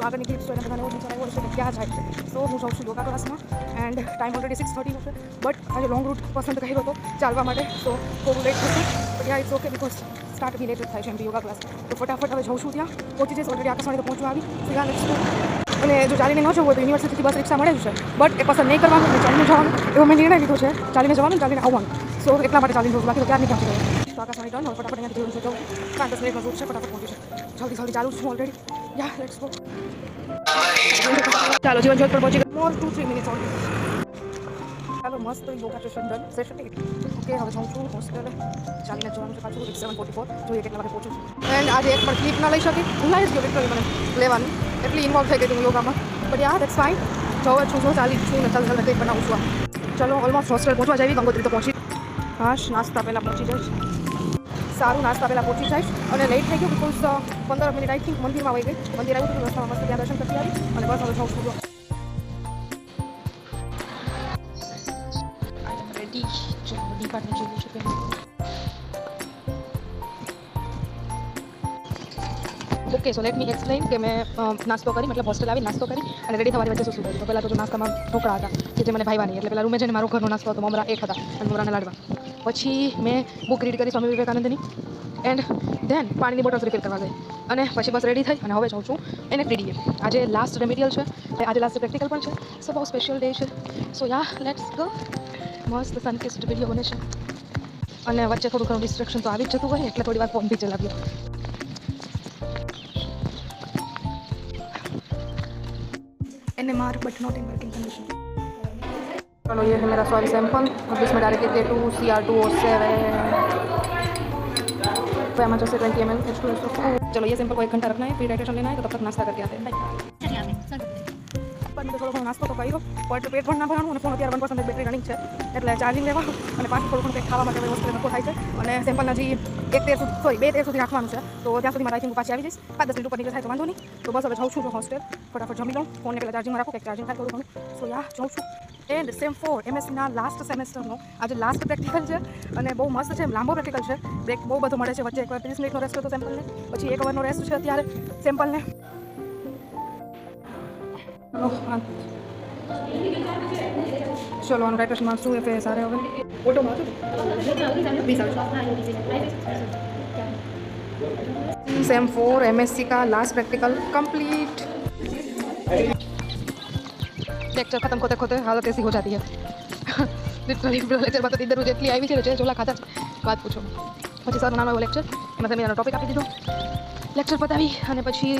આગળની ક્લિપ્સ જોઈને બધાને એવું વિચાર આવ્યો છે કે ક્યાં જાય છે. સો હું જાઉં છું યોગા ક્લાસમાં એન્ડ ટાઈમ ઓલરેડી 6:30 છે. બટ આજે લોંગ રૂટ પસંદ કર્યો હતો ચાલવા માટે, સો થોડું લેટ થશે. But yeah it's okay because start be late થાય છે એમ યોગા ક્લાસ. તો ફટાફટ હવે જઉં છું ત્યાં, પહોંચી જઈશ. ઓલરેડી આકાશવાણી તો પહોંચવા આવી. સો યા લેટ્સ ગો. અને જો ચાલીને ન જવું હોય તો યુનિવર્સિટીથી બસ રિક્ષા મળે જ છે, બટ એ પસંદ નહીં કરવાનું અને ચાલીને જવાનું એવો મેં નિર્ણય લીધો છે. ચાલીને જવાનું, ચાલીને આવવાનું. સો એટલા માટે ચાલીને જવું, બાકી તો ક્યાં નહીં પહોંચી ગયું. તો આકાશવાણી ટર્ન ફટાફટ અહીંયાથી જોયું છે, જવું 5-10 મિનિટનો રૂટ છે, ફટાફટ પહોંચી છે. જલ્દી ચાલુ છું ઓલરેડી. Yeah let's go. ચાલો જીવન જ્યોત પર પહોંચી ગયા. મોર 2-3 મિનિટ્સ ઓલરેડી. ચાલો મસ્ત યોગા સેશન ઓકે. હવે જાઉં છું હોસ્ટેલે. ચાલીને જવાનું છે પાછું. 7:44 જોઈએ કેટલા વાગે પહોંચું છું. એન્ડ આજે એક પણ ક્લિપ ના લઈ શકી, ભૂલાઈ જ ગયો લિટરલી મને લેવાનું. એટલી ઇન્વોલ્વ થઈ ગઈ હતી હું યોગામાં. બટ યાર દેટ્સ ફાઇન. જવું છું, ચાલી છું ને ચાલ કંઈક બનાવું છું. ચલો ઓલમોસ્ટ હોસ્ટેલ પહોંચવા જઈએ. ગંગોત્રી તો પહોંચી. હાશ, નાસ્તા પહેલાં પહોંચી જઈશ. સારું, નાસ્તા પહેલાં પહોંચી જઈશ. અને લેટ થઈ ગયું બિકોઝ 15 મિનિટ આઈ થિંક મંદિરમાં આવી ગઈ. મંદિર આવ્યું હતું રસ્તામાં, મસ્ત ત્યાં દર્શન કરતી આવી. અને બસ હવે જાઉં છું. ડિપાર્ટમેન્ટ જેવું છે. Okay, so let me explain કે મેં નાસ્તો કરી, મતલબ હોસ્ટેલ આવી નાસ્તો કરી અને રેડી થવાની વચ્ચે શું કર્યું. તો પહેલાં તો જો નાસ્તામાં ઢોકળા હતા કે જે મને ભાવ્યા નહીં, એટલે પહેલાં રૂમે જઈને મારો ઘરનો નાસ્તો હતો. મમરા એક હતા અને મમરાના લાડવા. પછી મેં બુક રીડ કરી સ્વામી વિવેકાનંદની એન્ડ ધેન પાણીની બોટલ્સ રિફિલ કરવા ગઈ. અને પછી બસ રેડી થઈ અને હવે જાઉં છું NFDDA. આજે લાસ્ટ રેમેડિયલ છે, આજે લાસ્ટ પ્રેક્ટિકલ પણ છે. સો બહુ સ્પેશિયલ ડે છે. સો યા લેટ્સ ગો. મસ્ત સનકિસ્ડ વિડીયો બને છે અને વચ્ચે થોડું ઘણું ડિસ્ટ્રેક્શન તો આવી જ જતું હોય, એટલે થોડી વાર ફોન બી ચલાવ્યો. NMR but not in working condition. चलो ये है मेरा सॉइल सैंपल. अब इसमें डालेंगे K2 Cr2O7. तो हमारे जैसे 20 ml H2SO4. चलो ये सैंपल को 1 घंटा रखना है, फिर हाइड्रेशन लेना है. तो तब तक नाश्ता करके आते हैं. પણ થોડો ઘણો નાસ્તો તો કર્યો, પણ પેટ પણ ના ભરવાનું. અને ફોન અત્યારે 1% બેટરી રનિંગ છે, એટલે ચાર્જિંગ લેવાનું અને પાછું થોડું ઘણું કંઈક ખાવા માટે વસ્તુ નફો થાય છે. અને સેમ્પલ હજી 2 તેર સુધી રાખવાનું છે. તો ત્યાં સુધી મારા આઈ થિંક પાછી આવી જઈશ. 5-10 મિનિટ ઉપર નીકળ થાય તો વાંધો નહીં. તો બસ હવે જાઉં છું હોસ્ટેલ. ફટાફટ જમી લઉં, ફોનને પહેલાં ચાર્જિંગમાં રાખું, કંઈક ચાર્જિંગ થાય થોડું ઘણું. સો યા જાઉં છું. એન્ડ સેમ 4 MSCના લાસ્ટ સેમેસ્ટરનો આજે લાસ્ટ પ્રેક્ટિકલ છે અને બહુ મસ્ત છે. લાંબો પ્રેક્ટિકલ છે, બ્રેક બહુ બધો મળે છે વચ્ચે. એકવાર 30 મિનિટનો રેસ્ટ હતો સેમ્પલને, પછી 1 અવરનો રેસ્ટ છે અત્યારે સેમ્પલને. ચલો આનું રાઇટર્સમાં શું FAS આ હવે ઓટોમાં सेम 4 MSc का लास्ट प्रैक्टिकल कंप्लीट. लेक्चर खत्म होते होते हालत ऐसी हो जाती है. लिटरली लेक्चर बात इधर उधर એટલી આવી છે જોલા ખાતા વાત પૂછો. પછી સર નાનો એવો લેક્ચર એમાં તમે ટોપિક આપી દીધો, લેક્ચર પતાવી અને પછી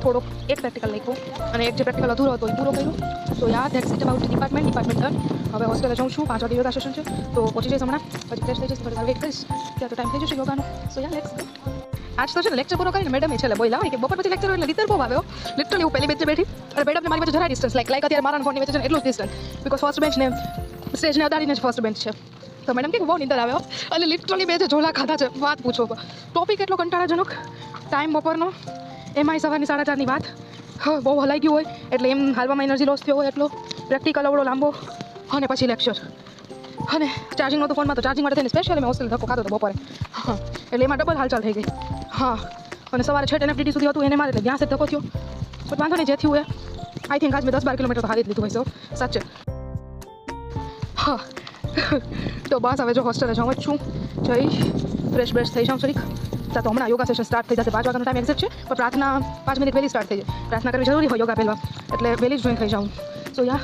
થોડોક એક પ્રેક્ટિકલ લખ્યો અને એક જે પ્રેક્ટિકલ અધૂરો હતો એ પૂરો કર્યો. So yeah that's it about department done. હવે હોસ્ટેલે જાઉં છું. 5 વાગે યોગા સેશન છે, તો પહોંચી જઈશ હમણાં. પછી ફ્રેશ થઈ જઈશ, થોડી વાર વેઇટ કરીશ, ત્યાં તો ટાઈમ થઈ જશે યોગાનો. સો યા લેટ્સ ગો. આજ તો છે ને લેક્ચર પૂરો કરીને મેડમ છેલ્લે બોલ્યા હોય કે બપોર પછી લેક્ચર એટલે રીતર બહુ આવ્યો. લિટરલી હું પહેલી બેન્ચે બેઠી અને મેડમને મારી વચ્ચે જરાય ડિસ્ટન્સ લાઈક અત્યારે મારા ફોનની વચ્ચે છે એટલું જ ડિસ્ટન્સ, બિકોઝ ફર્સ્ટ બેન્ચ ને સ્ટેજને અડાડીને જ ફર્સ્ટ બેન્ચ છે. તો મેડમ કે બહુ નીંદર આવ્યો અને લિટરલી બે જે ઝોલા ખાધા છે વાત પૂછો. ટોપિક એટલો કંટાળાજનક, ટાઈમ બપોરનો, એમાંય સવારની 4:30ની વાત. હા બહુ હલાઈ ગયું હોય એટલે એમ હાલવામાં એનર્જી લોસ થયો હોય એટલો. પ્રેક્ટિકલ અવડો લાંબો અને પછી લેક્ચર અને ચાર્જિંગ નહોતું ફોનમાં, તો ચાર્જિંગ માટે થઈને સ્પેશિયલી મેં હોસ્ટેલ ધક્કો ખાતો હતો બપોરે. હા એટલે એમાં ડબલ હાલચાલ થઈ ગઈ. હા અને સવારે છેટ NFDD સુધી હતું એને મારે એટલે ત્યાં ધક્કો થયો. બટ વાંધો નહીં, જે થયું એ આઈ થિંક આજ મેં 10-12 કિલોમીટર તો હાલી જ લીધું હોય. સાચે હા. તો બસ હવે જો હોસ્ટેલે જાઉં જ છું, જઈ ફ્રેશ બ્રેશ થઈ જાઉં છરીક. ત્યાં તો હમણાં યોગા સેશન સ્ટાર્ટ થઈ જશે. 5 વાગ્યાનો ટાઈમ એક્ઝેક્ટ છે, પણ પ્રાર્થના 5 મિનિટ વહેલી સ્ટાર્ટ થઈ જાય. પ્રાર્થના કરવી જરૂરી હોય યોગા પહેલાં, એટલે વહેલી જ જોઈન થઈ જાઉં. સો યા